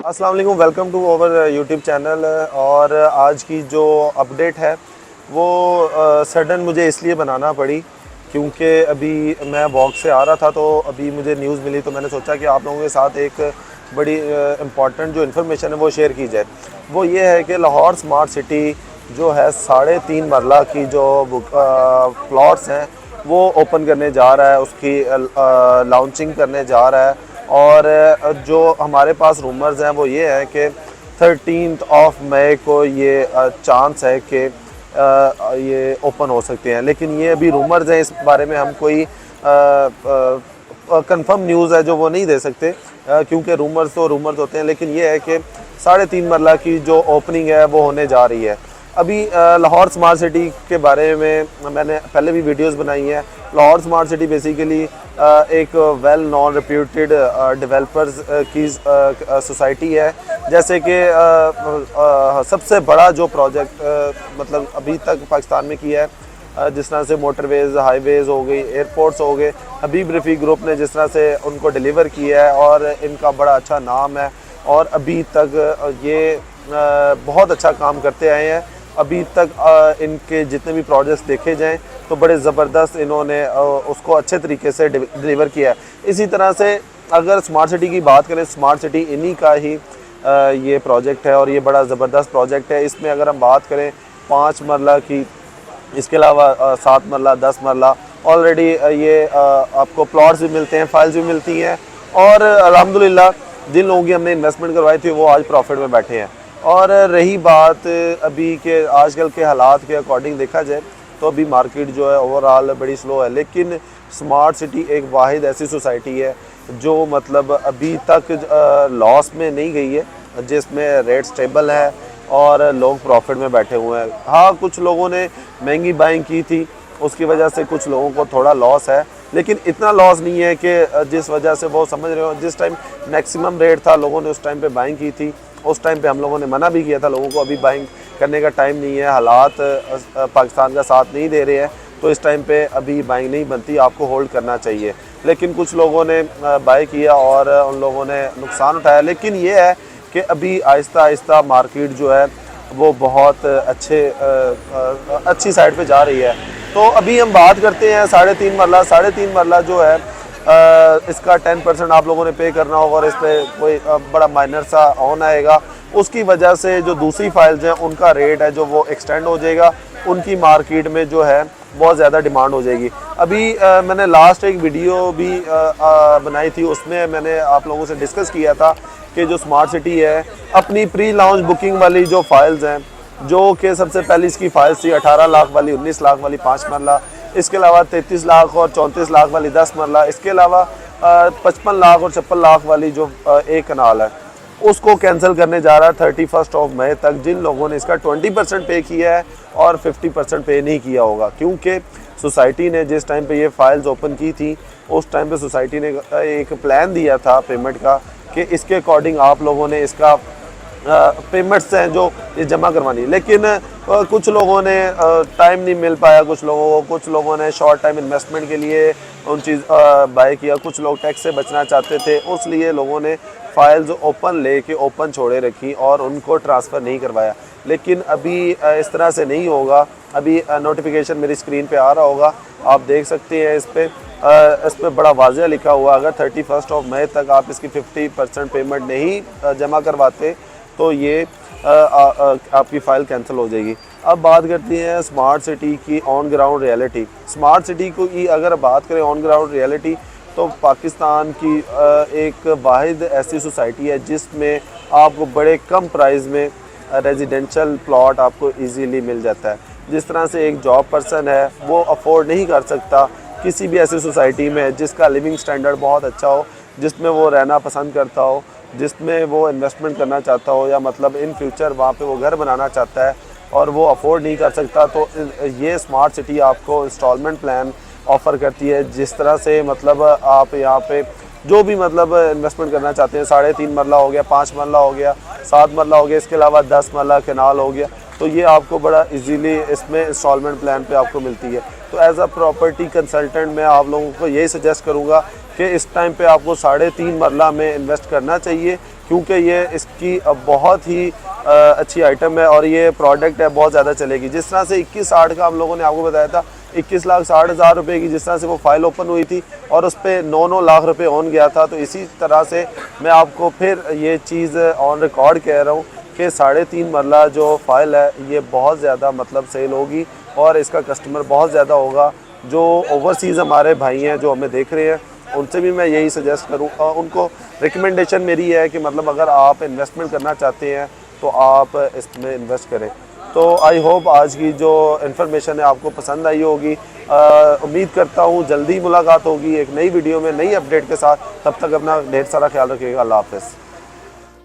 अस्सलाम वालेकुम, welcome to our YouTube channel. और आज की जो अपडेट है वो सडन मुझे इसलिए बनाना पड़ी क्योंकि अभी मैं वॉक से आ रहा था तो अभी मुझे न्यूज़ मिली, तो मैंने सोचा कि आप लोगों के साथ एक बड़ी इम्पॉर्टेंट जो इन्फॉर्मेशन है वो शेयर की जाए। वो ये है कि लाहौर स्मार्ट सिटी जो है 3.5 मरला की जो प्लॉट्स हैं वो ओपन करने जा रहा है, उसकी लॉन्चिंग करने जा रहा है। और जो हमारे पास रूमर्स हैं वो ये है कि 13 मई को ये चांस है कि ये ओपन हो सकते हैं, लेकिन ये अभी रूमर्स हैं, इस बारे में हम कोई कंफर्म न्यूज़ है जो वो नहीं दे सकते, क्योंकि रूमर्स तो रूमर्स होते हैं। लेकिन ये है कि 3.5 मरला की जो ओपनिंग है वो होने जा रही है। अभी लाहौर स्मार्ट सिटी के बारे में मैंने पहले भी वीडियोस बनाई हैं। लाहौर स्मार्ट सिटी बेसिकली एक वेल नॉन रिप्यूटेड डेवलपर्स की सोसाइटी है। जैसे कि सबसे बड़ा जो प्रोजेक्ट मतलब अभी तक पाकिस्तान में किया है, जिस तरह से मोटरवेज़, हाईवेज़ हो गई, एयरपोर्ट्स हो गए, हबीब रफ़ी ग्रुप ने जिस तरह से उनको डिलीवर किया है और इनका बड़ा अच्छा नाम है और अभी तक ये बहुत अच्छा काम करते आए हैं। अभी तक इनके जितने भी प्रोजेक्ट्स देखे जाएं तो बड़े ज़बरदस्त इन्होंने उसको अच्छे तरीके से डिलीवर किया है। इसी तरह से अगर स्मार्ट सिटी की बात करें, स्मार्ट सिटी इन्हीं का ही ये प्रोजेक्ट है और ये बड़ा ज़बरदस्त प्रोजेक्ट है। इसमें अगर हम बात करें 5 मरला की, इसके अलावा 7 मरला, 10 मरला ऑलरेडी ये आपको प्लॉट्स भी मिलते हैं, फाइल्स भी मिलती हैं और अल्हम्दुलिल्लाह जिन लोगों की हमने इन्वेस्टमेंट करवाई थी वो आज प्रॉफिट में बैठे हैं। और रही बात अभी के आजकल के हालात के अकॉर्डिंग देखा जाए तो अभी मार्केट जो है ओवरऑल बड़ी स्लो है, लेकिन स्मार्ट सिटी एक वाहिद ऐसी सोसाइटी है जो मतलब अभी तक लॉस में नहीं गई है, जिसमें रेट स्टेबल है और लोग प्रॉफिट में बैठे हुए हैं। हाँ, कुछ लोगों ने महंगी बाइंग की थी, उसकी वजह से कुछ लोगों को थोड़ा लॉस है, लेकिन इतना लॉस नहीं है कि जिस वजह से वो समझ रहे हो जिस टाइम मैक्सिमम रेट था लोगों ने उस टाइम पे बाइंग की थी। उस टाइम पे हम लोगों ने मना भी किया था लोगों को, अभी बाइंग करने का टाइम नहीं है, हालात पाकिस्तान का साथ नहीं दे रहे हैं, तो इस टाइम पे अभी बाइंग नहीं बनती, आपको होल्ड करना चाहिए। लेकिन कुछ लोगों ने बाय किया और उन लोगों ने नुकसान उठाया। लेकिन ये है कि अभी आहिस्ता आहिस्ता मार्केट जो है वो बहुत अच्छी साइड पे जा रही है। तो अभी हम बात करते हैं 3.5 मरला। 3.5 मरला जो है इसका 10% आप लोगों ने पे करना होगा और इस पर कोई बड़ा माइनर सा ऑन आएगा। उसकी वजह से जो दूसरी फाइल्स हैं उनका रेट है जो वो एक्सटेंड हो जाएगा, उनकी मार्केट में जो है बहुत ज़्यादा डिमांड हो जाएगी। अभी मैंने लास्ट एक वीडियो भी बनाई थी, उसमें मैंने आप लोगों से डिस्कस किया था कि जो स्मार्ट सिटी है अपनी प्री लॉन्च बुकिंग वाली जो फाइल्स हैं, जो कि सबसे पहले इसकी फाइल्स थी 18 लाख वाली, 19 लाख वाली 5 मरला, इसके अलावा 33 लाख और 34 लाख वाली 10 मरला, इसके अलावा 55 लाख और 56 लाख वाली जो एक कनाल है, उसको कैंसिल करने जा रहा है 31 मई तक। जिन लोगों ने इसका 20% पे किया है और 50% पे नहीं किया होगा, क्योंकि सोसाइटी ने जिस टाइम पे ये फाइल्स ओपन की थी उस टाइम पे सोसाइटी ने एक प्लान दिया था पेमेंट का कि इसके अकॉर्डिंग आप लोगों ने इसका पेमेंट्स हैं जो ये जमा करवानी। लेकिन कुछ लोगों ने टाइम नहीं मिल पाया, कुछ लोगों ने शॉर्ट टाइम इन्वेस्टमेंट के लिए उन चीज़ बाय किया, कुछ लोग टैक्स से बचना चाहते थे, उसलिए लोगों ने फाइल्स ओपन लेके ओपन छोड़े रखी और उनको ट्रांसफ़र नहीं करवाया। लेकिन अभी इस तरह से नहीं होगा। अभी नोटिफिकेशन मेरी स्क्रीन पे आ रहा होगा, आप देख सकते हैं। इस पे बड़ा वाज़ेह लिखा हुआ, अगर 31 मई तक आप इसकी 50% पेमेंट नहीं जमा करवाते तो ये आपकी फ़ाइल कैंसिल हो जाएगी। अब बात करते हैं स्मार्ट सिटी की on ground reality. Smart city की अगर बात करें ऑन ग्राउंड रियलिटी, तो पाकिस्तान की एक वाहिद ऐसी सोसाइटी है जिसमें आपको बड़े कम प्राइस में रेजिडेंशियल प्लॉट आपको इजीली मिल जाता है। जिस तरह से एक जॉब पर्सन है वो अफोर्ड नहीं कर सकता किसी भी ऐसी सोसाइटी में जिसका लिविंग स्टैंडर्ड बहुत अच्छा हो, जिसमें वो रहना पसंद करता हो, जिसमें वो इन्वेस्टमेंट करना चाहता हो, या मतलब इन फ्यूचर वहाँ पे वो घर बनाना चाहता है और वो अफोर्ड नहीं कर सकता, तो ये स्मार्ट सिटी आपको इंस्टॉलमेंट प्लान ऑफ़र करती है। जिस तरह से मतलब आप यहाँ पे जो भी मतलब इन्वेस्टमेंट करना चाहते हैं, 3.5 मरला हो गया, 5 मरला हो गया, 7 मरला हो गया, इसके अलावा 10 मरला कैनाल हो गया, तो ये आपको बड़ा इजीली इसमें इंस्टॉलमेंट प्लान पे आपको मिलती है। तो एज अ प्रॉपर्टी कंसल्टेंट मैं आप लोगों को यही सजेस्ट करूँगा कि इस टाइम पे आपको 3.5 मरला में इन्वेस्ट करना चाहिए, क्योंकि ये इसकी बहुत ही अच्छी आइटम है और ये प्रोडक्ट है बहुत ज़्यादा चलेगी। जिस तरह से 2160 का हम लोगों ने आपको बताया था, 21,60,000 रुपये की जिस तरह से वो फाइल ओपन हुई थी और उस पर 9-9 लाख रुपए ऑन गया था, तो इसी तरह से मैं आपको फिर ये चीज़ ऑन रिकॉर्ड कह रहा हूँ कि 3.5 मरला जो फ़ाइल है ये बहुत ज़्यादा मतलब सेल होगी और इसका कस्टमर बहुत ज़्यादा होगा। जो ओवरसीज़ हमारे भाई हैं जो हमें देख रहे हैं, उनसे भी मैं यही सजेस्ट करूँ, उनको रिकमेंडेशन मेरी है कि मतलब अगर आप इन्वेस्टमेंट करना चाहते हैं तो आप इसमें इन्वेस्ट करें। तो आई होप आज की जो इन्फॉर्मेशन है आपको पसंद आई होगी। उम्मीद करता हूँ जल्दी मुलाकात होगी एक नई वीडियो में नई अपडेट के साथ। तब तक अपना ढेर सारा ख्याल रखिएगा। अल्लाह हाफ़िज़।